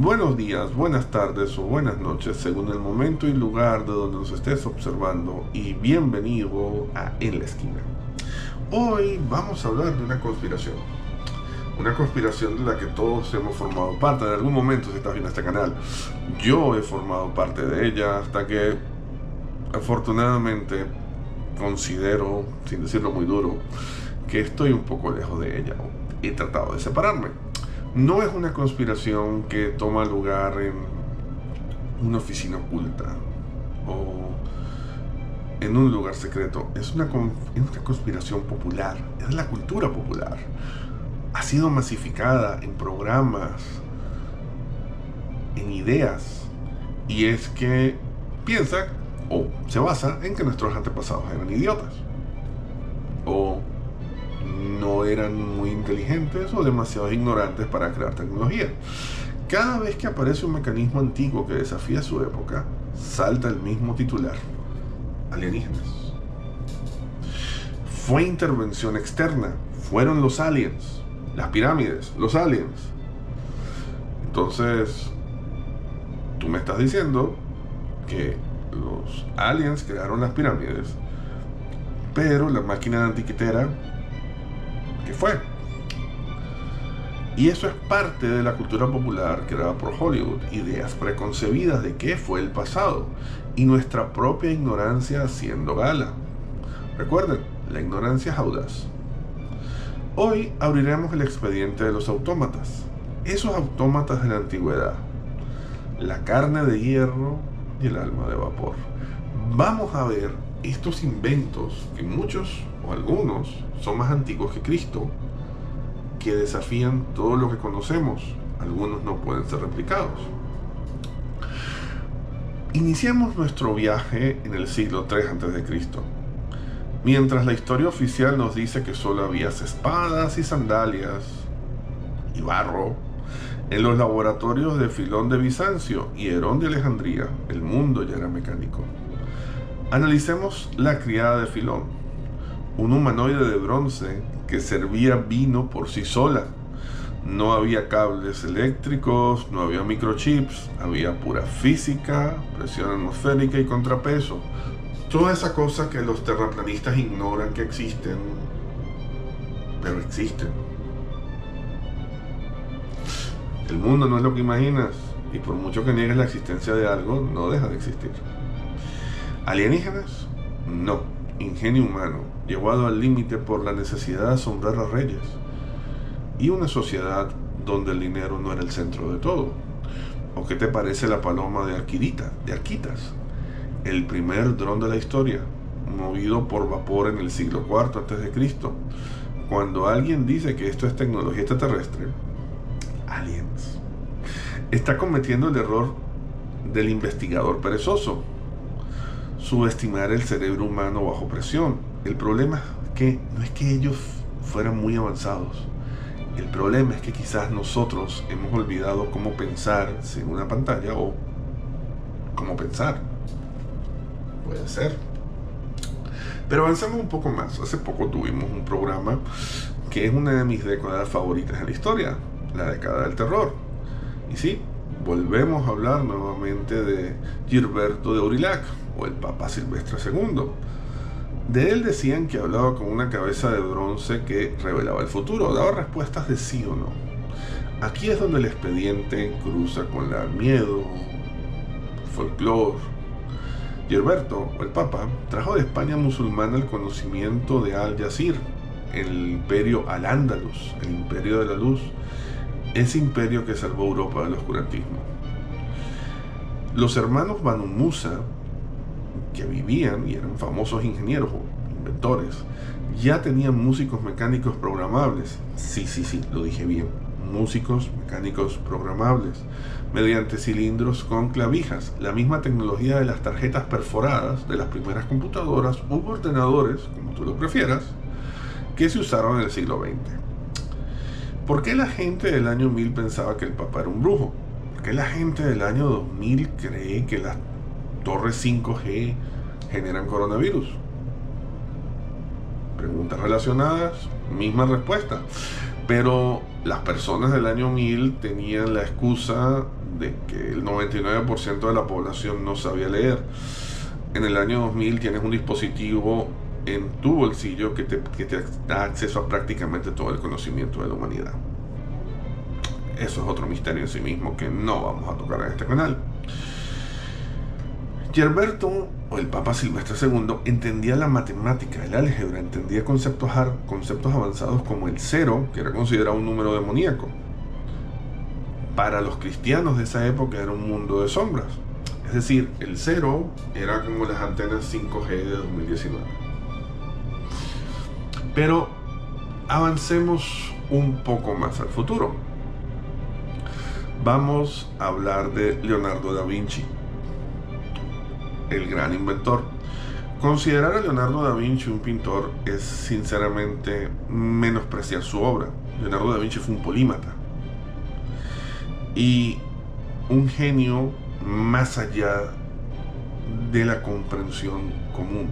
Buenos días, buenas tardes o buenas noches, según el momento y lugar de donde nos estés observando, y bienvenido a En la Esquina. Hoy vamos a hablar de una conspiración de la que todos hemos formado parte en algún momento si estás viendo este canal. Yo he formado parte de ella hasta que, afortunadamente, considero, sin decirlo muy duro, que estoy un poco lejos de ella. He tratado de separarme. No es una conspiración que toma lugar en una oficina oculta o en un lugar secreto. Es una conspiración popular, es de la cultura popular. Ha sido masificada en programas, en ideas, y es que piensa o se basa en que nuestros antepasados eran idiotas o no eran muy inteligentes o demasiado ignorantes para crear tecnología. Cada vez que aparece un mecanismo antiguo que desafía su época, salta el mismo titular: alienígenas. Fue intervención externa, fueron los aliens, las pirámides, los aliens. Entonces, tú me estás diciendo que los aliens crearon las pirámides, pero la máquina de antiquitera, ¿qué fue? Y eso es parte de la cultura popular creada por Hollywood, ideas preconcebidas de qué fue el pasado y nuestra propia ignorancia haciendo gala. Recuerden, la ignorancia es audaz. Hoy abriremos el expediente de los autómatas, esos autómatas de la antigüedad, la carne de hierro y el alma de vapor. Vamos a ver estos inventos que muchos o algunos son más antiguos que Cristo, que desafían todo lo que conocemos. Algunos no pueden ser replicados. Iniciamos nuestro viaje en el siglo III a.C. Mientras la historia oficial nos dice que solo había espadas y sandalias y barro, en los laboratorios de Filón de Bizancio y Herón de Alejandría, el mundo ya era mecánico. Analicemos la criada de Filón, un humanoide de bronce que servía vino por sí sola. No había cables eléctricos, no había microchips, había pura física, presión atmosférica y contrapeso. Toda esa cosa que los terraplanistas ignoran que existen, pero existen. El mundo no es lo que imaginas, y por mucho que niegues la existencia de algo, no deja de existir. ¿Alienígenas? No. Ingenio humano, llevado al límite por la necesidad de asombrar a reyes. Y una sociedad donde el dinero no era el centro de todo. ¿O qué te parece la paloma de Arquitas? El primer dron de la historia, movido por vapor en el siglo IV a.C. Cuando alguien dice que esto es tecnología extraterrestre, aliens, está cometiendo el error del investigador perezoso: subestimar el cerebro humano bajo presión. El problema es que no es que ellos fueran muy avanzados. El problema es que quizás nosotros hemos olvidado cómo pensar sin una pantalla o cómo pensar. Puede ser. Pero avancemos un poco más. Hace poco tuvimos un programa que es una de mis décadas favoritas en la historia, la década del terror. Y sí, volvemos a hablar nuevamente de Gilberto de Aurillac, o el Papa Silvestre II. De él decían que hablaba con una cabeza de bronce que revelaba el futuro, daba respuestas de sí o no. Aquí es donde el expediente cruza con el miedo, folclore. Gilberto, o el Papa, trajo de España musulmana el conocimiento de Al-Yazir, el imperio Al-Ándalus, el imperio de la luz, ese imperio que salvó Europa del oscurantismo. Los hermanos Banu Musa, que vivían y eran famosos ingenieros o inventores, ya tenían músicos mecánicos programables. Sí, lo dije bien. Músicos mecánicos programables, mediante cilindros con clavijas, la misma tecnología de las tarjetas perforadas de las primeras computadoras u ordenadores, como tú lo prefieras, que se usaron en el siglo XX. ¿Por qué la gente del año 1000 pensaba que el Papa era un brujo? ¿Por qué la gente del año 2000 cree que las torres 5G generan coronavirus? Preguntas relacionadas, misma respuesta. Pero las personas del año 1000 tenían la excusa de que el 99% de la población no sabía leer. En el año 2000 tienes un dispositivo en tu bolsillo que te da acceso a prácticamente todo el conocimiento de la humanidad. Eso es otro misterio en sí mismo que no vamos a tocar en este canal. Gerberto, o el Papa Silvestre II, entendía la matemática, el álgebra, entendía conceptos avanzados como el cero, que era considerado un número demoníaco. Para los cristianos de esa época era un mundo de sombras. Es decir, el cero era como las antenas 5G de 2019. Pero avancemos un poco más al futuro. Vamos a hablar de Leonardo da Vinci, el gran inventor. Considerar a Leonardo da Vinci un pintor es sinceramente menospreciar su obra. Leonardo da Vinci fue un polímata y un genio más allá de la comprensión común.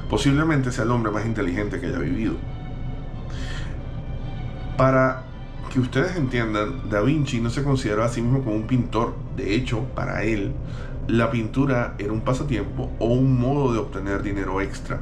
Posiblemente sea el hombre más inteligente que haya vivido. Para que ustedes entiendan, Da Vinci no se consideraba a sí mismo como un pintor. De hecho, para él, la pintura era un pasatiempo o un modo de obtener dinero extra.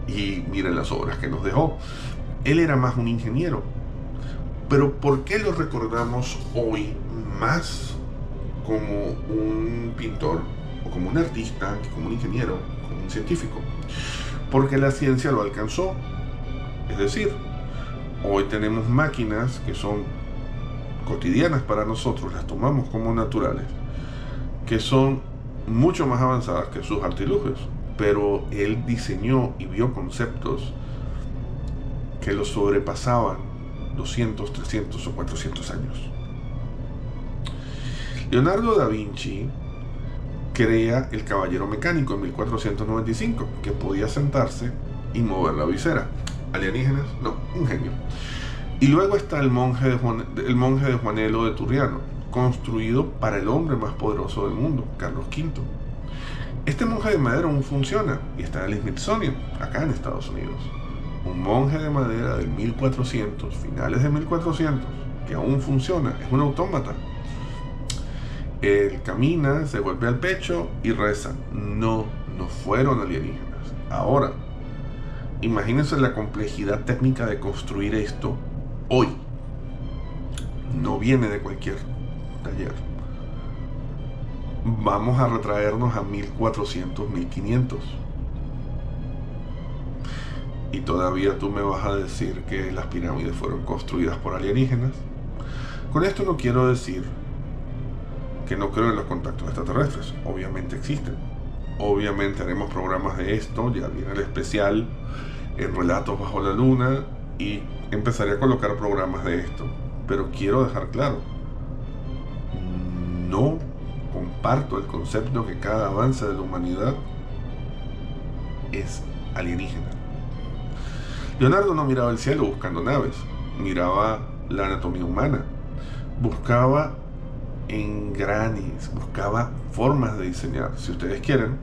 Y miren las obras que nos dejó. Él era más un ingeniero. Pero ¿por qué lo recordamos hoy más como un pintor o como un artista que como un ingeniero, como un científico? Porque la ciencia lo alcanzó. Es decir, hoy tenemos máquinas que son cotidianas para nosotros, las tomamos como naturales, que son mucho más avanzadas que sus artilugios, pero él diseñó y vio conceptos que los sobrepasaban 200, 300 o 400 años. Leonardo da Vinci crea el caballero mecánico en 1495, que podía sentarse y mover la visera. ¿Alienígenas? No, un genio. Y luego está el monje de Juanelo de Turriano, construido para el hombre más poderoso del mundo, Carlos V. Este monje de madera aún funciona y está en el Smithsonian, acá en Estados Unidos. Un monje de madera del 1400, finales de 1400, que aún funciona, es un autómata. Él camina, se golpea el pecho y reza. No fueron alienígenas. Ahora, imagínense la complejidad técnica de construir esto hoy. No viene de cualquier taller. Vamos a retraernos a 1400, 1500. Y todavía tú me vas a decir que las pirámides fueron construidas por alienígenas. Con esto no quiero decir que no creo en los contactos extraterrestres. Obviamente existen. Obviamente haremos programas de esto. Ya viene el especial en Relatos Bajo la Luna y empezaré a colocar programas de esto. Pero quiero dejar claro, no comparto el concepto que cada avance de la humanidad es alienígena. Leonardo no miraba el cielo buscando naves, miraba la anatomía humana, buscaba engranes, buscaba formas de diseñar. Si ustedes quieren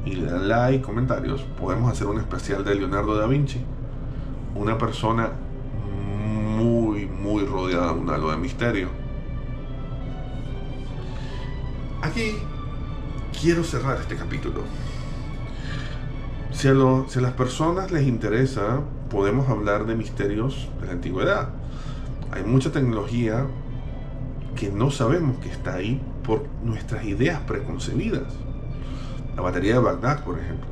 y le dan like, comentarios, podemos hacer un especial de Leonardo da Vinci, una persona muy rodeada de un halo de misterio. Aquí quiero cerrar este capítulo. Si a las personas les interesa, podemos hablar de misterios de la antigüedad. Hay mucha tecnología que no sabemos que está ahí por nuestras ideas preconcebidas. La batería de Bagdad, por ejemplo.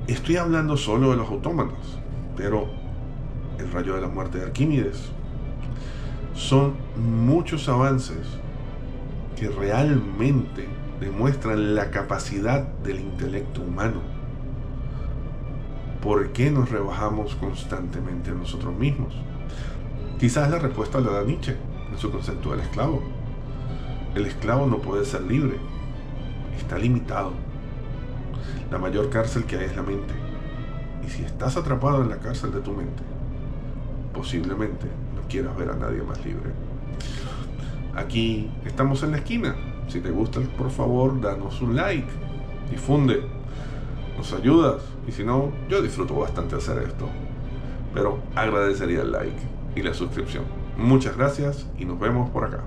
Estoy hablando solo de los autómatas, pero el rayo de la muerte de Arquímedes. Son muchos avances que realmente demuestran la capacidad del intelecto humano. ¿Por qué nos rebajamos constantemente a nosotros mismos? Quizás la respuesta la da Nietzsche en su concepto del esclavo. El esclavo no puede ser libre, está limitado. La mayor cárcel que hay es la mente. Y si estás atrapado en la cárcel de tu mente, posiblemente no quieras ver a nadie más libre. Aquí estamos en la esquina. Si te gusta, por favor, danos un like, difunde, nos ayudas. Y si no, yo disfruto bastante hacer esto. pero agradecería el like y la suscripción. Muchas gracias y nos vemos por acá.